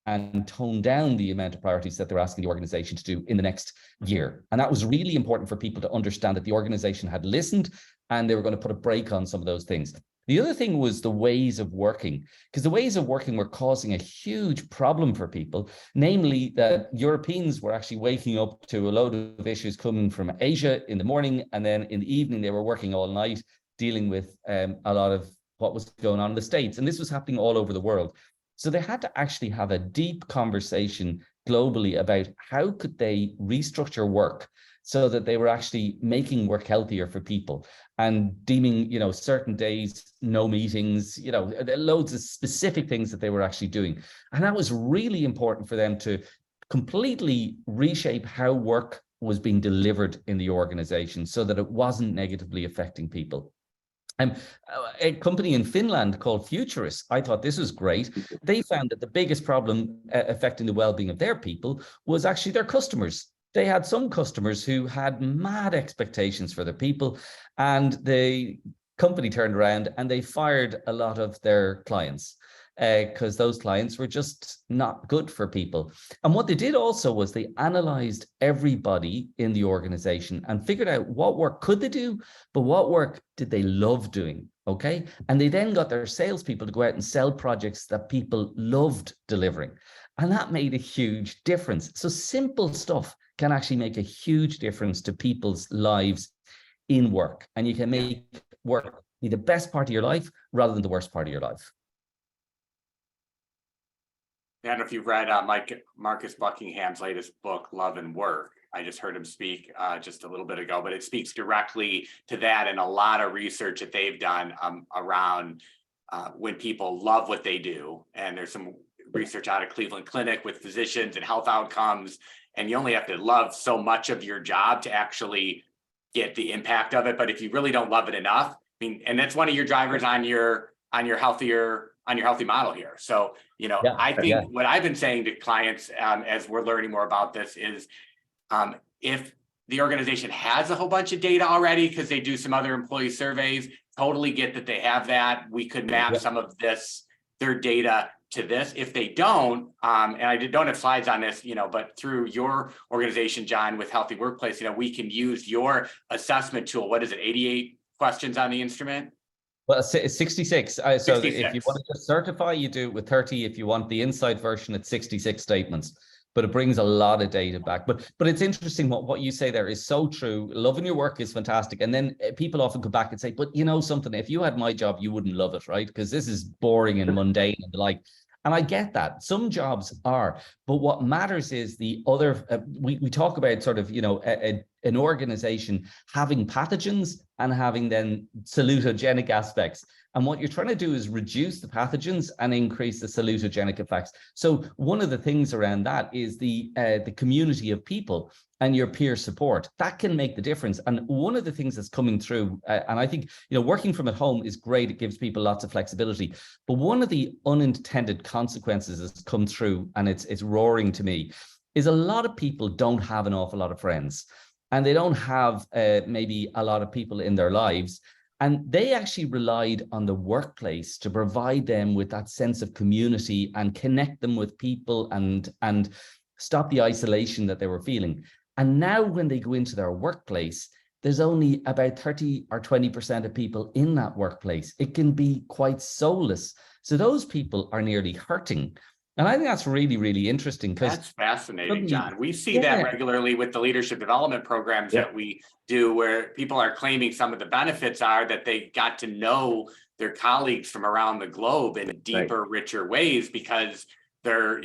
and tone down the amount of priorities that they're asking the organization to do in the next year. And that was really important for people to understand that the organization had listened and they were going to put a break on some of those things. The other thing was the ways of working, because the ways of working were causing a huge problem for people, namely that Europeans were actually waking up to a load of issues coming from Asia in the morning, and then in the evening they were working all night dealing with a lot of what was going on in the States. And this was happening all over the world. So they had to actually have a deep conversation globally about how could they restructure work so that they were actually making work healthier for people, and deeming, certain days, no meetings, loads of specific things that they were actually doing. And that was really important for them to completely reshape how work was being delivered in the organization so that it wasn't negatively affecting people. A company in Finland called Futurist, I thought this was great. They found that the biggest problem affecting the well-being of their people was actually their customers. They had some customers who had mad expectations for their people, and the company turned around and they fired a lot of their clients because those clients were just not good for people. And what they did also was they analyzed everybody in the organization and figured out what work could they do, but what work did they love doing, okay? And they then got their salespeople to go out and sell projects that people loved delivering. And that made a huge difference. So simple stuff can actually make a huge difference to people's lives in work. And you can make work be the best part of your life rather than the worst part of your life. I don't know if you've read Marcus Buckingham's latest book, Love and Work. I just heard him speak just a little bit ago, but it speaks directly to that and a lot of research that they've done around when people love what they do. And there's some research out of Cleveland Clinic with physicians and health outcomes. And you only have to love so much of your job to actually get the impact of it. But if you really don't love it enough, I mean, and that's one of your drivers on your healthy model here. So, I think what I've been saying to clients as we're learning more about this is if the organization has a whole bunch of data already, because they do some other employee surveys, totally get that they have that. We could map some of their data to this. If they don't, and I don't have slides on this, but through your organization, John, with Healthy Workplace, we can use your assessment tool. What is it, 88 questions on the instrument? Well, it's 66. So 66. If you want to just certify, you do it with 30. If you want the inside version, it's 66 statements. But it brings a lot of data back. But it's interesting what you say there is so true. Loving your work is fantastic. And then people often come back and say, but something, if you had my job, you wouldn't love it, right? Because this is boring and mundane and the like. And I get that. Some jobs are. But what matters is the other, we talk about sort of, an organization having pathogens and having then salutogenic aspects. And what you're trying to do is reduce the pathogens and increase the salutogenic effects. So one of the things around that is the community of people and your peer support. That can make the difference. And one of the things that's coming through, and I think, working from at home is great. It gives people lots of flexibility. But one of the unintended consequences that's come through, and it's roaring to me, is a lot of people don't have an awful lot of friends. And they don't have maybe a lot of people in their lives. And they actually relied on the workplace to provide them with that sense of community and connect them with people and stop the isolation that they were feeling. And now when they go into their workplace, there's only about 30 or 20% of people in that workplace. It can be quite soulless. So those people are nearly hurting. And I think that's really, really interesting. That's fascinating, John. We see that regularly with the leadership development programs that we do, where people are claiming some of the benefits are that they got to know their colleagues from around the globe in deeper, richer ways because they're,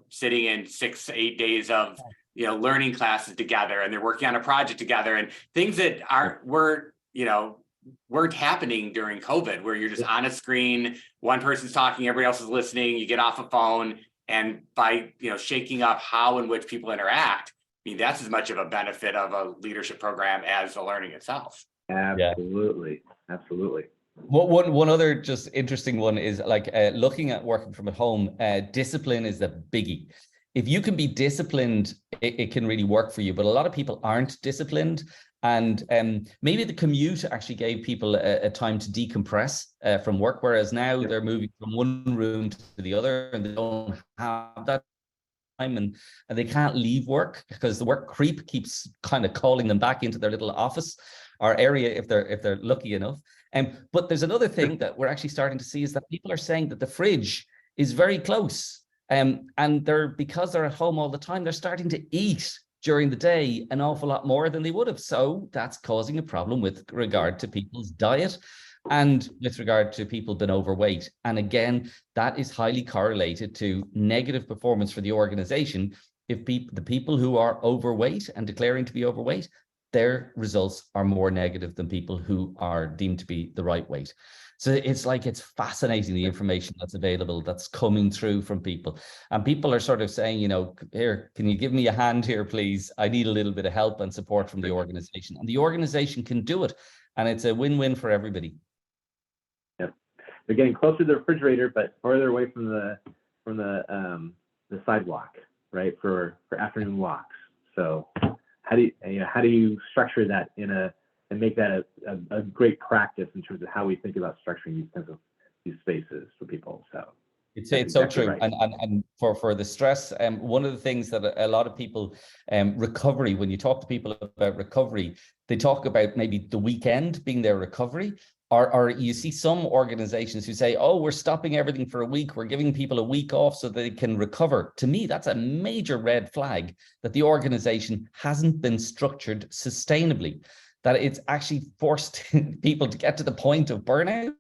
sitting in 6 to 8 days of, learning classes together, and they're working on a project together, and things that weren't happening during COVID, where you're just on a screen, one person's talking, everybody else is listening, you get off a phone, and by shaking up how in which people interact, I mean, that's as much of a benefit of a leadership program as the learning itself. Absolutely. One other just interesting one is looking at working from at home. Discipline is the biggie. If you can be disciplined, it can really work for you. But a lot of people aren't disciplined. And maybe the commute actually gave people a time to decompress from work, whereas now they're moving from one room to the other and they don't have that time and they can't leave work because the work creep keeps kind of calling them back into their little office or area if they're lucky enough. But there's another thing that we're actually starting to see is that people are saying that the fridge is very close. And because they're at home all the time, they're starting to eat during the day an awful lot more than they would have. So that's causing a problem with regard to people's diet and with regard to people being overweight. And again, that is highly correlated to negative performance for the organization. If the people who are overweight and declaring to be overweight, their results are more negative than people who are deemed to be the right weight. So it's fascinating, the information that's available, that's coming through from people. And people are sort of saying, here, can you give me a hand here, please? I need a little bit of help and support from the organization. And the organization can do it. And it's a win-win for everybody. Yep. They're getting closer to the refrigerator, but farther away from the sidewalk, right? For afternoon walks. So how do you structure that and make that a great practice in terms of how we think about structuring these kinds of these spaces for people. So it's so true. Right. And for the stress, one of the things that a lot of people, recovery, when you talk to people about recovery, they talk about maybe the weekend being their recovery. Or you see some organizations who say, oh, we're stopping everything for a week. We're giving people a week off so they can recover. To me, that's a major red flag that the organization hasn't been structured sustainably. that it's actually forced people to get to the point of burnout,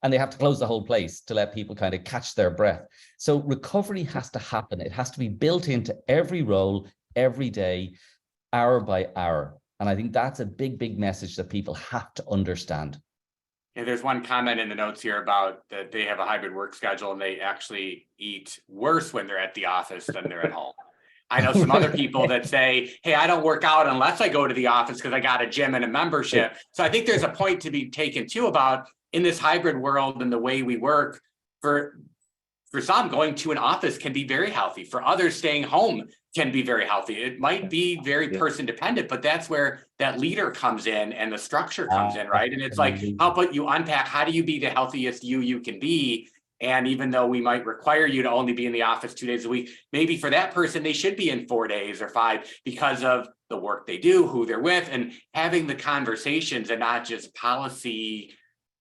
and they have to close the whole place to let people kind of catch their breath. So recovery has to happen. It has to be built into every role, every day, hour by hour. And I think that's a big, big message that people have to understand. Yeah, there's one comment in the notes here about that they have a hybrid work schedule and they actually eat worse when they're at the office than they're at home. I know some other people that say, hey, I don't work out unless I go to the office because I got a gym and a membership. So I think there's a point to be taken too about in this hybrid world and the way we work. For some, going to an office can be very healthy. For others, staying home can be very healthy. It might be very person dependent, but that's where that leader comes in and the structure comes in, right? And it's like, how about you unpack, how do you be the healthiest you can be? And even though we might require you to only be in the office 2 days a week, maybe for that person, they should be in 4 days or 5 because of the work they do, who they're with, and having the conversations and not just policy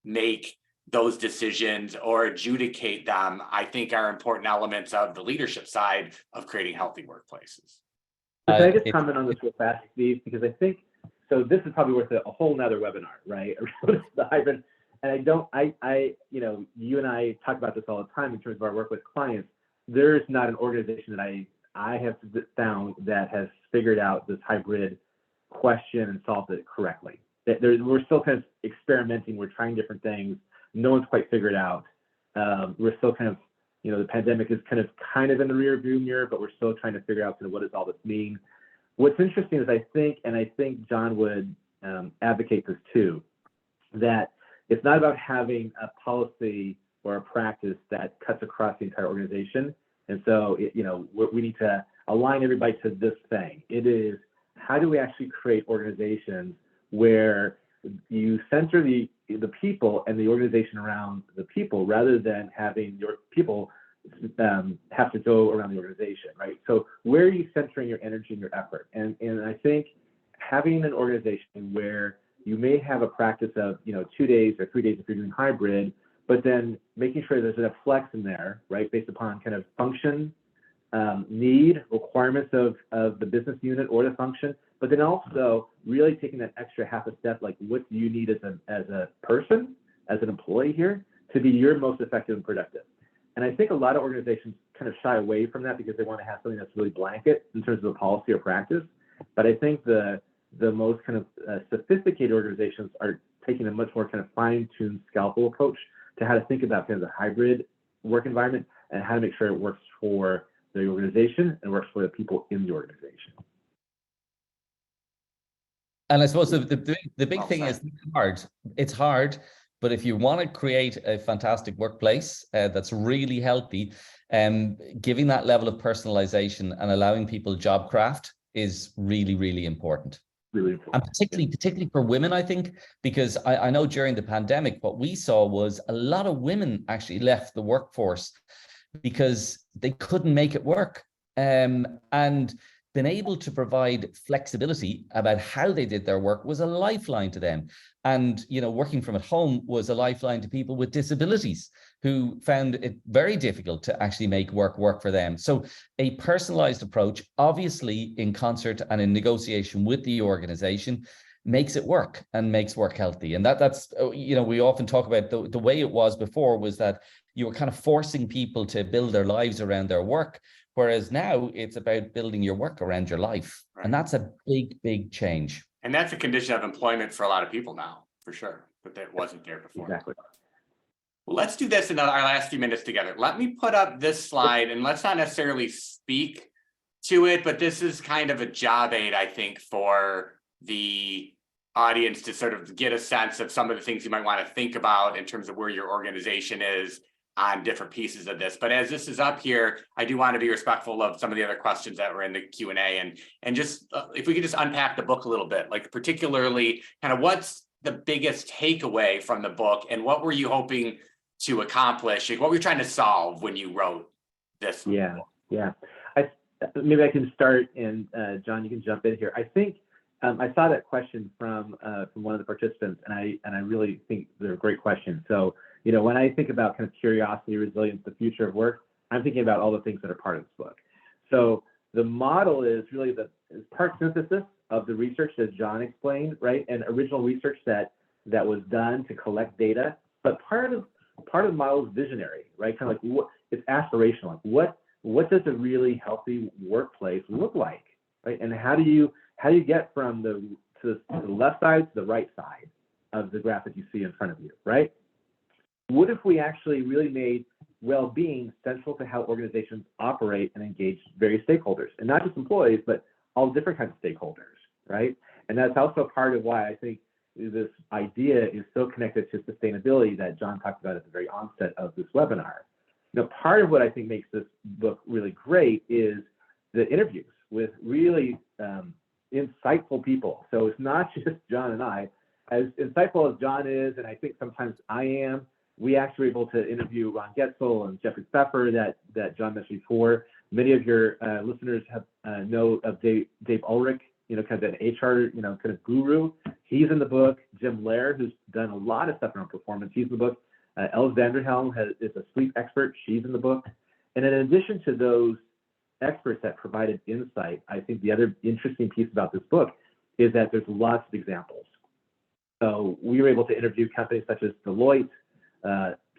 make those decisions or adjudicate them, I think are important elements of the leadership side of creating healthy workplaces. Can I just comment on this real fast, Steve? Because I think, so this is probably worth a whole nother webinar, right? The hybrid. And you and I talk about this all the time in terms of our work with clients. There's not an organization that I have found that has figured out this hybrid question and solved it correctly. We're still kind of experimenting. We're trying different things. No one's quite figured out. We're still kind of, the pandemic is kind of in the rear view mirror, but we're still trying to figure out kind of what does all this mean. What's interesting is I think John would advocate this too, that it's not about having a policy or a practice that cuts across the entire organization. And so, we need to align everybody to this thing. It is, how do we actually create organizations where you center the people and the organization around the people rather than having your people have to go around the organization, right? So where are you centering your energy and your effort? And I think having an organization where you may have a practice of 2 days or 3 days if you're doing hybrid, but then making sure there's enough flex in there, right, based upon kind of function, need, requirements of the business unit or the function, but then also really taking that extra half a step, like what do you need as a person, as an employee here, to be your most effective and productive. And I think a lot of organizations kind of shy away from that because they want to have something that's really blanket in terms of a policy or practice. But I think the most kind of sophisticated organizations are taking a much more kind of fine-tuned scalpel approach to how to think about kind of the hybrid work environment and how to make sure it works for the organization and works for the people in the organization. And I suppose the big thing is it's hard, but if you want to create a fantastic workplace that's really healthy, giving that level of personalization and allowing people job craft is really, really important. Really important. And particularly for women, I think, because I know during the pandemic, what we saw was a lot of women actually left the workforce because they couldn't make it work. And been able to provide flexibility about how they did their work was a lifeline to them. And, working from at home was a lifeline to people with disabilities who found it very difficult to actually make work for them. So a personalized approach, obviously in concert and in negotiation with the organization, makes it work and makes work healthy. And that's, we often talk about the way it was before was that you were kind of forcing people to build their lives around their work. Whereas now it's about building your work around your life. Right. And that's a big, big change. And that's a condition of employment for a lot of people now, for sure, but that wasn't there before. Exactly. Well, let's do this in our last few minutes together. Let me put up this slide and let's not necessarily speak to it, but this is kind of a job aid, I think, for the audience to sort of get a sense of some of the things you might want to think about in terms of where your organization is on different pieces of this. But as this is up here, I do want to be respectful of some of the other questions that were in the Q&A and just if we could just unpack the book a little bit, like particularly kind of what's the biggest takeaway from the book and what were you hoping to accomplish? Like what were you trying to solve when you wrote this? Yeah. Maybe I can start and John, you can jump in here. I think I saw that question from one of the participants and I really think they're a great question. So, when I think about kind of curiosity, resilience, the future of work, I'm thinking about all the things that are part of this book. So the model is really is part synthesis of the research that John explained, right? And original research that was done to collect data. But part of the model is visionary, right? Kind of like it's aspirational. Like what does a really healthy workplace look like, right? And how do you get from the left side to the right side of the graph that you see in front of you, right? What if we actually really made well-being central to how organizations operate and engage various stakeholders, and not just employees, but all different kinds of stakeholders, right? And that's also part of why I think this idea is so connected to sustainability that John talked about at the very onset of this webinar. Now, part of what I think makes this book really great is the interviews with really insightful people. So it's not just John and I. As insightful as John is, and I think sometimes I am, we actually were able to interview Ron Getzel and Jeffrey Pfeffer that John mentioned before. Many of your listeners have know of Dave Ulrich, kind of an HR, kind of guru. He's in the book. Jim Lair, who's done a lot of stuff around performance, he's in the book. Els Vanderhelm is a sleep expert. She's in the book. And in addition to those experts that provided insight, I think the other interesting piece about this book is that there's lots of examples. So we were able to interview companies such as Deloitte,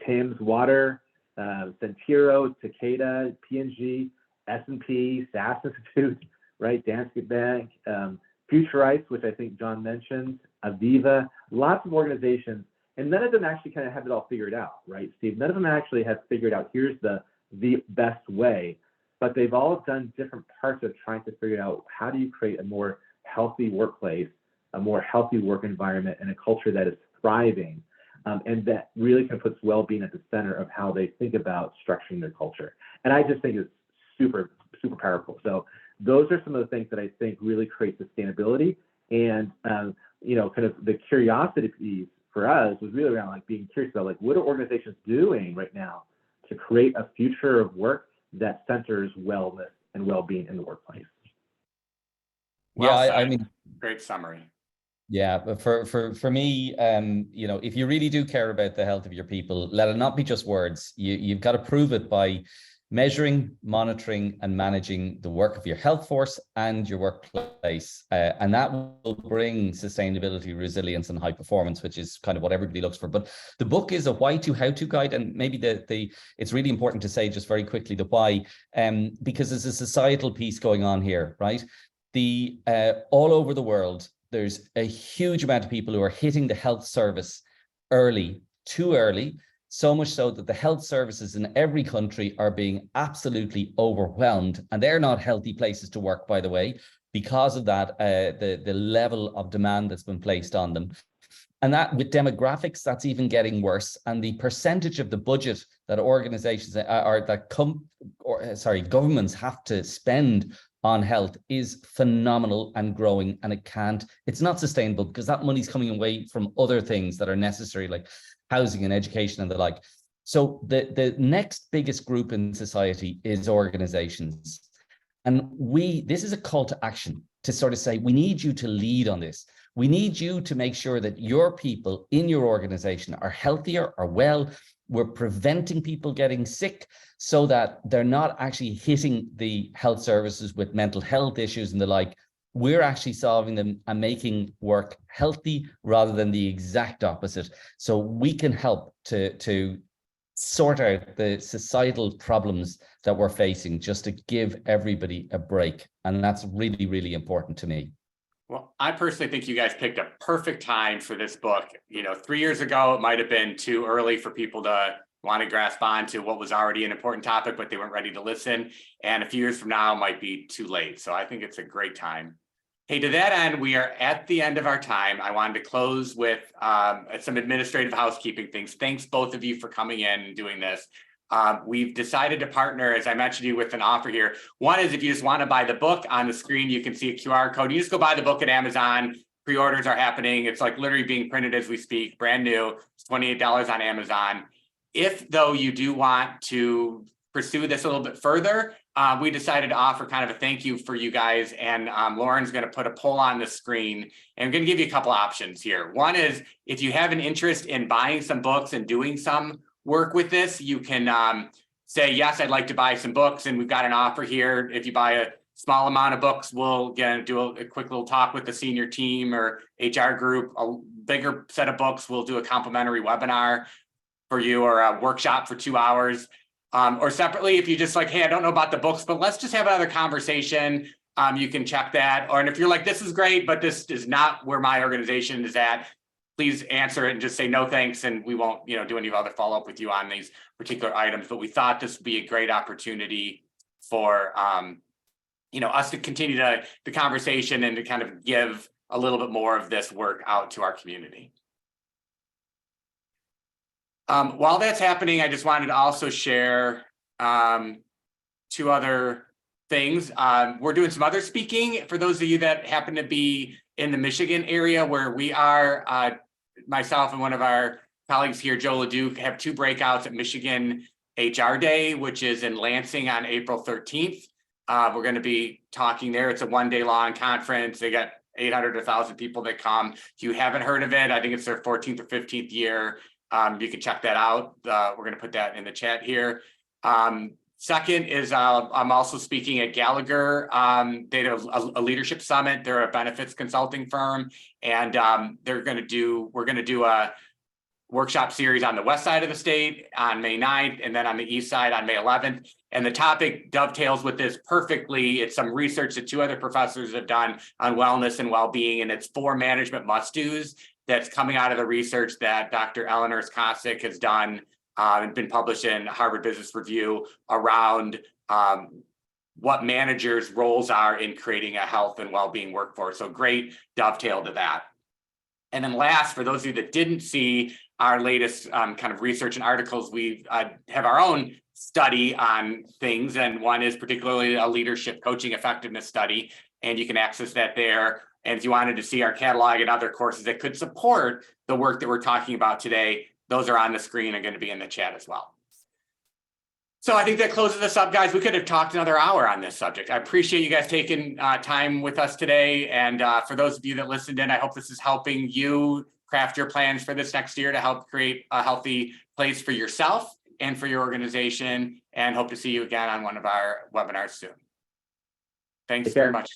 Thames Water, Centiro, Takeda, P&G, S&P, SAS Institute, right, Danske Bank, Futurice, which I think John mentioned, Aviva, lots of organizations, and none of them actually kind of have it all figured out, right, Steve? None of them actually have figured out here's the best way, but they've all done different parts of trying to figure out how do you create a more healthy workplace, a more healthy work environment, and a culture that is thriving. And that really kind of puts well-being at the center of how they think about structuring their culture. And I just think it's super, super powerful. So those are some of the things that I think really create sustainability. And, kind of the curiosity piece for us was really around like being curious about like, what are organizations doing right now to create a future of work that centers wellness and well-being in the workplace? Well Yeah, said. I mean, Great summary. yeah, but for me, if you really do care about the health of your people, let it not be just words. You've got to prove it by measuring, monitoring, and managing the work of your health force and your workplace, and that will bring sustainability, resilience, and high performance, which is kind of what everybody looks for. But the book is a why-to, how-to guide, and maybe it's really important to say just very quickly the why, because there's a societal piece going on here, right? All over the world, there's a huge amount of people who are hitting the health service too early, so much so that the health services in every country are being absolutely overwhelmed, and they're not healthy places to work, by the way, because of that, the level of demand that's been placed on them. And that with demographics, that's even getting worse. And the percentage of the budget that governments have to spend on health is phenomenal and growing, and it's not sustainable because that money's coming away from other things that are necessary, like housing and education and the like. So the next biggest group in society is organizations. And this is a call to action to sort of say, we need you to lead on this. We need you to make sure that your people in your organization are healthier, are well. We're preventing people getting sick so that they're not actually hitting the health services with mental health issues and the like. We're actually solving them and making work healthy rather than the exact opposite. So we can help to sort out the societal problems that we're facing, just to give everybody a break. And that's really, really important to me. Well, I personally think you guys picked a perfect time for this book. 3 years ago, it might have been too early for people to want to grasp on to what was already an important topic, but they weren't ready to listen. And a few years from now might be too late. So I think it's a great time. Hey, to that end, we are at the end of our time. I wanted to close with some administrative housekeeping things. Thanks both of you for coming in and doing this. We've decided to partner, as I mentioned you, with an offer here. One is if you just want to buy the book, on the screen, you can see a QR code. You just go buy the book at Amazon. Pre-orders are happening. It's like literally being printed as we speak, brand new. It's $28 on Amazon. If though you do want to pursue this a little bit further, we decided to offer kind of a thank you for you guys. And Lauren's going to put a poll on the screen. And I'm going to give you a couple options here. One is if you have an interest in buying some books and doing some work with this, you can say, yes, I'd like to buy some books. And we've got an offer here. If you buy small amount of books, we'll again do a quick little talk with the senior team or HR group. A bigger set of books, we'll do a complimentary webinar for you or a workshop for 2 hours. Or separately, if you just like, hey, I don't know about the books, but let's just have another conversation. You can check that. Or and if you're like, this is great, but this is not where my organization is at, please answer it and just say no thanks, and we won't, do any other follow-up with you on these particular items. But we thought this would be a great opportunity for us to continue the conversation and to kind of give a little bit more of this work out to our community. While that's happening, I just wanted to also share 2 other things. We're doing some other speaking for those of you that happen to be in the Michigan area where we are. Myself and one of our colleagues here, Joe LeDuc, have 2 breakouts at Michigan HR Day, which is in Lansing on April 13th. We're going to be talking there. It's a 1-day long conference. They got 800 to 1,000 people that come. If you haven't heard of it, I think it's their 14th or 15th year. You can check that out. We're going to put that in the chat here. Second is I'm also speaking at Gallagher. They have a leadership summit. They're a benefits consulting firm, and we're going to do a workshop series on the west side of the state on May 9th, and then on the east side on May 11th. And the topic dovetails with this perfectly. It's some research that 2 other professors have done on wellness and well-being, and it's 4 management must-dos that's coming out of the research that Dr. Eleanor Skosic has done and been published in Harvard Business Review around what managers' roles are in creating a health and well-being workforce. So great dovetail to that. And then last, for those of you that didn't see our latest kind of research and articles, we have our own study on things, and one is particularly a leadership coaching effectiveness study, and you can access that there. And if you wanted to see our catalog and other courses that could support the work that we're talking about today, those are on the screen and going to be in the chat as well. So I think that closes us up, guys. We could have talked another hour on this subject. I appreciate you guys taking time with us today. And for those of you that listened in, I hope this is helping you craft your plans for this next year to help create a healthy place for yourself and for your organization, and hope to see you again on one of our webinars soon. Thanks very much.